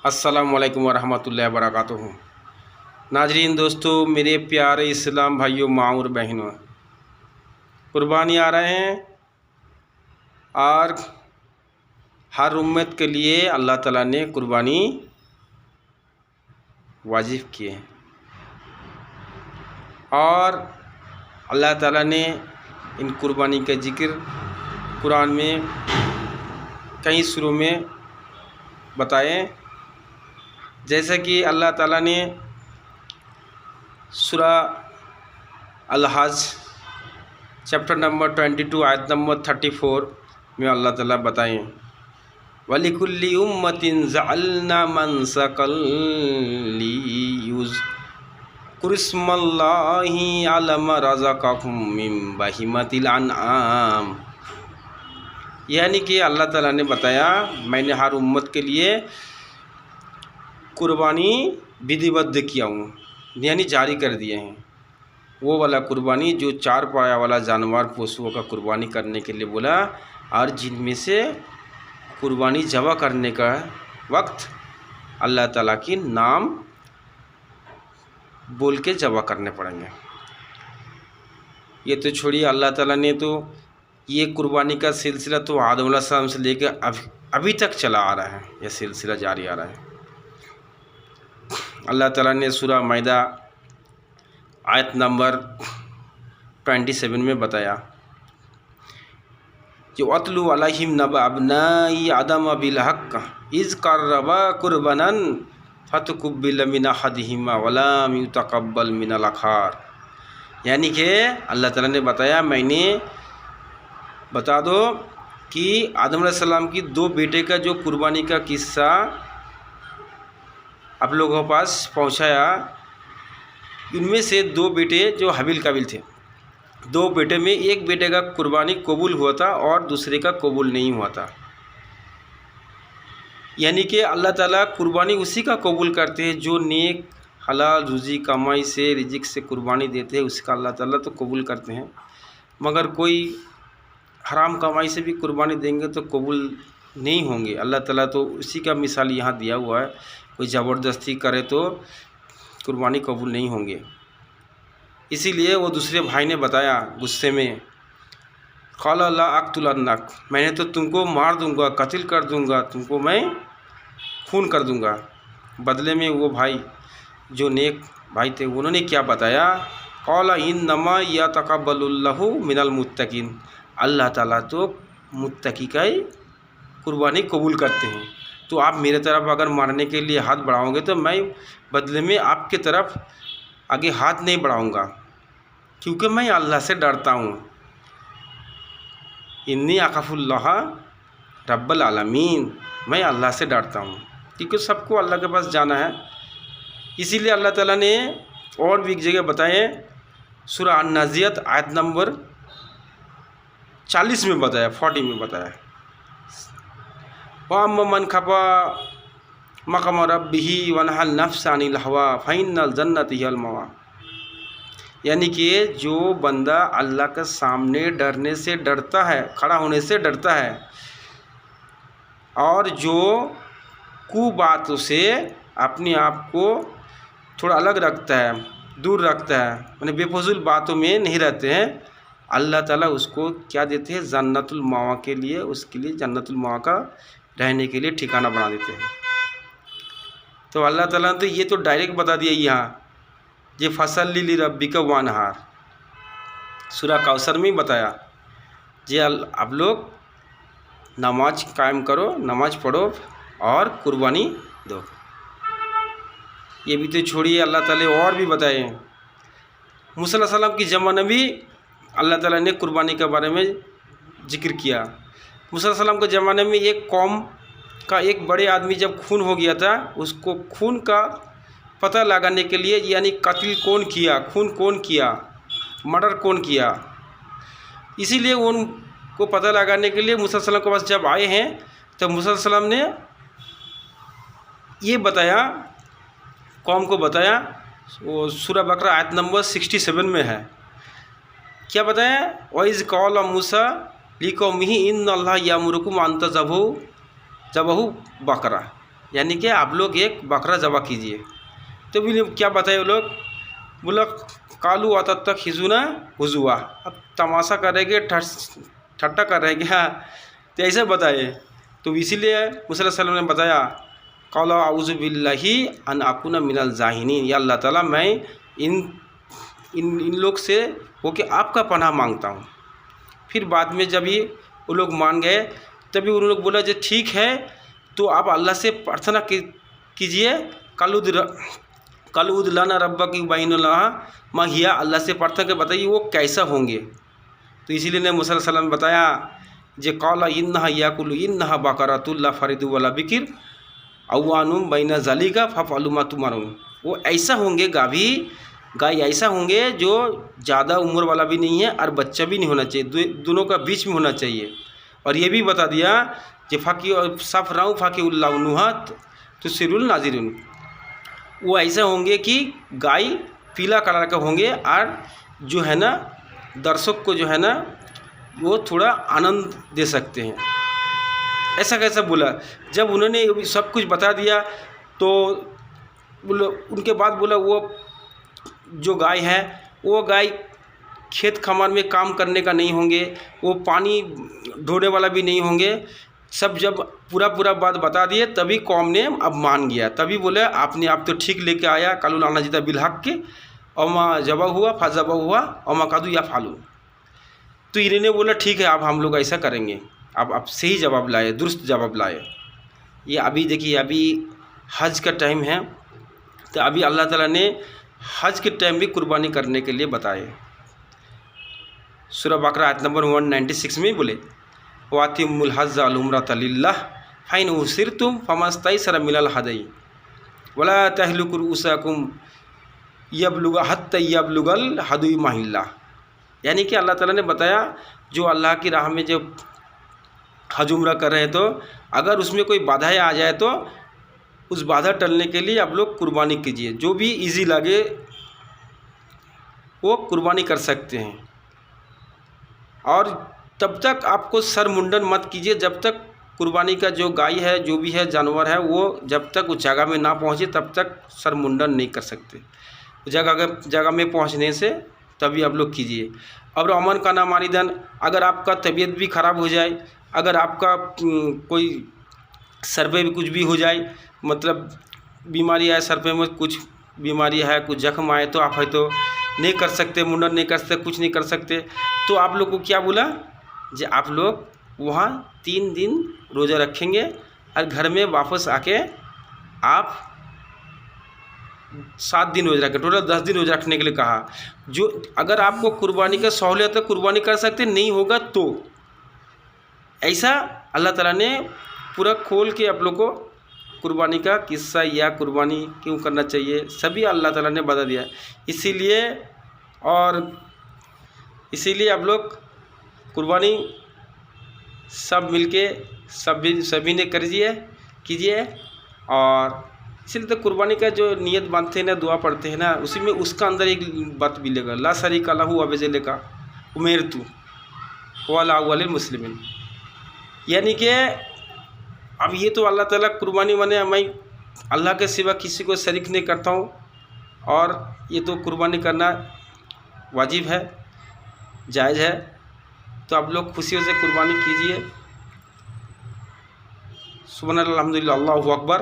अस्सलामु अलैकुम वरहमतुल्लाहि वबरकातुहू। नाजरीन दोस्तों, मेरे प्यारे इस्लाम भाइयों, माँ और बहनों, कुर्बानी आ रहे हैं और हर उम्मत के लिए अल्लाह ताला ने कुर्बानी वाजिब किए हैं और अल्लाह ताला ने इन कुर्बानी का जिक्र कुरान में कई सूरों में बताए। जैसा कि अल्लाह ताला ने सूरा अल-हज चैप्टर नंबर 22 आयत नंबर 34 में अल्लाह ताला बताएं, वलिकुल्लि उम्मतिन जअलना मनसकल लियुज़कुरुस्मल्लाहि अला मा रज़क़कुम मिन बहीमतिल अनआम। यानी कि अल्लाह ताला ने बताया, मैंने हर उम्मत के लिए कुर्बानी विधिबद्ध किया हूँ, यानी जारी कर दिए हैं। वो वाला कुर्बानी जो चार पाया वाला जानवर पशुओं का कुर्बानी करने के लिए बोला, और जिनमें से कुर्बानी ज़बह करने का वक्त अल्लाह ताला की नाम बोल के ज़बह करने पड़ेंगे। ये तो छोड़िए, अल्लाह ताला ने तो ये कुर्बानी का सिलसिला तो आदम अलैहिस्सलाम से लेकर अभी तक चला आ रहा है, यह सिलसिला जारी आ रहा है। अल्लाह ताला ने सूरा माइदा आयत नंबर 27 में बताया, जो अतलु अलैहिम नबअ अब्नाई आदम बिल हक़्क़ इज़ क़र्रबा कुर्बानन फतुक़ुब्बिल मिन अहदिहिमा वलम युतक़ब्बल मिनल आख़र। यानी कि अल्लाह ताला ने बताया, मैंने बता दो कि आदम अलैहिस्सलाम की दो बेटे का जो कुर्बानी का किस्सा आप लोगों के पास पहुंचाया, इनमें से दो बेटे जो हबील काबिल थे, दो बेटे में एक बेटे का कुर्बानी कबूल हुआ था और दूसरे का कबूल नहीं हुआ था। यानी कि अल्लाह ताला कुर्बानी उसी का कबूल करते हैं जो नेक हलाल रुज़ी कमाई से रिज़िक से कुर्बानी देते हैं, उसका अल्लाह ताला तो कबूल करते हैं। मगर कोई हराम कमाई से भी कुर्बानी देंगे तो कबूल नहीं होंगे। अल्लाह ताला तो उसी का मिसाल यहाँ दिया हुआ है, कोई ज़बरदस्ती करे तो कुर्बानी कबूल नहीं होंगे। इसीलिए वो दूसरे भाई ने बताया गुस्से में, क़ाल ला अक़्तुलन्नक, मैंने तो तुमको मार दूंगा, कत्ल कर दूंगा, तुमको मैं खून कर दूंगा। बदले में वो भाई जो नेक भाई थे उन्होंने क्या बताया, क़ाल इन्नमा यतक़ब्बलुल्लाहु मिनल मुत्तक़ीन, अल्लाह ताला तो मुत्तकी का ही कुर्बानी कबूल करते हैं। तो आप मेरे तरफ अगर मारने के लिए हाथ बढ़ाओगे तो मैं बदले में आपके तरफ आगे हाथ नहीं बढ़ाऊँगा, क्योंकि मैं अल्लाह से डरता हूँ। इन्नी अख़ाफ़ुल्लाह रब्बल आलमीन, मैं अल्लाह से डरता हूँ, क्योंकि सबको अल्लाह के पास जाना है। इसीलिए अल्लाह ताला ने और भी एक जगह बताए, सूरा अन-नाज़ियात आयत नंबर 40 में बताया, 40 में बताया, व अम्मा मन खफ़ा मक़ाम रब्बिही व नहल नफ्स अनिल हवा फ़इन्नल जन्नत हियल मवा। यानी कि जो बंदा अल्लाह के सामने डरने से डरता है, खड़ा होने से डरता है, और जो कुबातों से अपने आप को थोड़ा अलग रखता है, दूर रखता है, माने बेफजूल बातों में नहीं रहते हैं, अल्लाह ताला उसको क्या देते हैं, जन्नतुल मावा के लिए, उसके लिए जन्नतुल मावा का रहने के लिए ठिकाना बना देते हैं। तो अल्लाह ताला ने तो ये तो डायरेक्ट बता दिया यहाँ, ये फसल्लि लिरब्बिका वानहार, सूरा कौसर में बताया, जे आप लोग नमाज कायम करो, नमाज पढ़ो और कुर्बानी दो। ये भी तो छोड़िए, अल्लाह ताला और भी बताए, मूसा अलैहिस्सलाम की ज़माने भी अल्लाह ताला ने कुर्बानी के बारे में जिक्र किया। मूसा अलैहिस्सलाम के ज़माने में एक कौम का एक बड़े आदमी जब खून हो गया था, उसको खून का पता लगाने के लिए, यानी कत्ल कौन किया, खून कौन किया, मर्डर कौन किया, इसीलिए उनको पता लगाने के लिए मूसा अलैहिस्सलाम के पास जब आए हैं तो मूसा अलैहिस्सलाम ने ये बताया, कौम को बताया, वो सूरा बकरा आयत नंबर 67 में है। क्या बताया, वइज़ क़ाला मूसा लिक़ौमिही इन्नल्लाह यअमुरुकुम अन तज़बहू बकरा, यानी कि आप लोग एक बकरा ज़बह कीजिए। तो भी क्या बताए वो लोग, बोला कालू आता तक हिजुना हुजुआ, अब तमाशा करेंगे, ठट्टा कर रहे क्या, तो ऐसे बताए। तो इसीलिए मूसा सल्लम ने बताया कौला आउज़ु बिल्लाहि अन अकुना मिनल जाहिनीन, या अल्लाह ताला मैं इन इन इन लोग से होके आपका पनाह मांगता हूँ। फिर बाद में जब ये वो लोग मान गए तभी उन लोग बोला जो ठीक है तो आप अल्लाह से प्रार्थना कीजिए, कलउद लाना रब्बा की बाइन माँ हिया, अल्लाह से प्रार्थना कर बताइए वो कैसा होंगे। तो इसीलिए ने मूसा सल्लम ने बताया जे कौला इन्नहा याकुलु इन्नहा बकरातुल्ला फरिदु वाला बिकिर अवानुम बैना जालिका फफअलुमा तुमारून, वो ऐसा होंगे गाय ऐसा होंगे जो ज़्यादा उम्र वाला भी नहीं है और बच्चा भी नहीं होना चाहिए, दोनों का बीच में होना चाहिए। और ये भी बता दिया कि फ़ाकी सफ़ राउ फ़ाकी उल्लाउनुहात तो सिरुल नाजिरुन, वो ऐसे होंगे कि गाय पीला कलर का होंगे और जो है ना दर्शक को जो है ना वो थोड़ा आनंद दे सकते हैं। ऐसा कैसा बोला, जब उन्होंने सब कुछ बता दिया तो बोलो उनके बाद बोला वो जो गाय है वो गाय खेत खमार में काम करने का नहीं होंगे, वो पानी ढोने वाला भी नहीं होंगे। सब जब पूरा बात बता दिए तभी कौम ने अब मान गया, तभी बोले आपने आप तो ठीक लेके आया कालू लाना जीता बिलहक के अमा जबा हुआ फाजबा हुआ अमा कादू या फालू। तो इन्होंने बोला ठीक है अब हम लोग ऐसा करेंगे, अब सही जवाब लाए, दुरुस्त जवाब लाए। ये अभी देखिए अभी हज का टाइम है, तो अभी अल्लाह ताला ने हज के टाइम भी कुर्बानी करने के लिए बताए। सूरह बकरा आयत नंबर 196 में बोले वातिमुल हज अल उम्रत लिल्लाह फाइन उसिरतुम फमस्तैसर मिनल हदई वला तहलुकु रुउसाकुम यबलुगा हत्ता यबलुगल हदई महिल्ला। यानी कि अल्लाह ताला ने बताया जो अल्लाह की राह में जब हज उम्रा कर रहे हैं तो अगर उसमें कोई बाधाएं आ जाए तो उस बाधा टलने के लिए आप लोग कुर्बानी कीजिए, जो भी इजी लगे वो कुर्बानी कर सकते हैं। और तब तक आपको सर मुंडन मत कीजिए जब तक कुर्बानी का जो गाय है जो भी है जानवर है वो जब तक उस जगह में ना पहुँचे तब तक सर मुंडन नहीं कर सकते। जगह में पहुँचने से तभी आप लोग कीजिए। और अमन का ना मारिदन, अगर आपका तबीयत भी ख़राब हो जाए, अगर आपका कोई सर पे भी कुछ भी हो जाए, मतलब बीमारी है सर पे में कुछ बीमारी है कुछ जख्म आए तो आप है तो नहीं कर सकते, मुंडन नहीं कर सकते, कुछ नहीं कर सकते, तो आप लोग को क्या बोला जो आप लोग वहाँ 3 दिन रोज़ा रखेंगे और घर में वापस आके आप 7 दिन रोज़ा रखें, टोटल 10 दिन रोज़ा रखने के लिए कहा। जो अगर आपको कुर्बानी का सहूलियत है कुर्बानी कर सकते, नहीं होगा तो ऐसा अल्लाह ताला ने पूरा खोल के आप लोग को कुर्बानी का किस्सा या कुर्बानी क्यों करना चाहिए सभी अल्लाह ताला ने बता दिया। इसीलिए आप लोग कुर्बानी सब मिलके सभी ने कीजिए। और इसलिए तो कुर्बानी का जो नियत बांधते हैं ना दुआ पढ़ते हैं ना उसी में उसका अंदर एक बात मिलेगा ला शरीका लहू अबजल का उमेरतु वाला अव्वलिल मुस्लिमीन। यानी कि अब ये तो अल्लाह ताला कुर्बानी माने मैं अल्लाह के सिवा किसी को शरीक नहीं करता हूँ और ये तो कुर्बानी करना वाजिब है, जायज़ है, तो आप लोग खुशियों से कुर्बानी कीजिए। सुबहानल्लाह अल्हम्दुलिल्लाह अल्लाहु अकबर।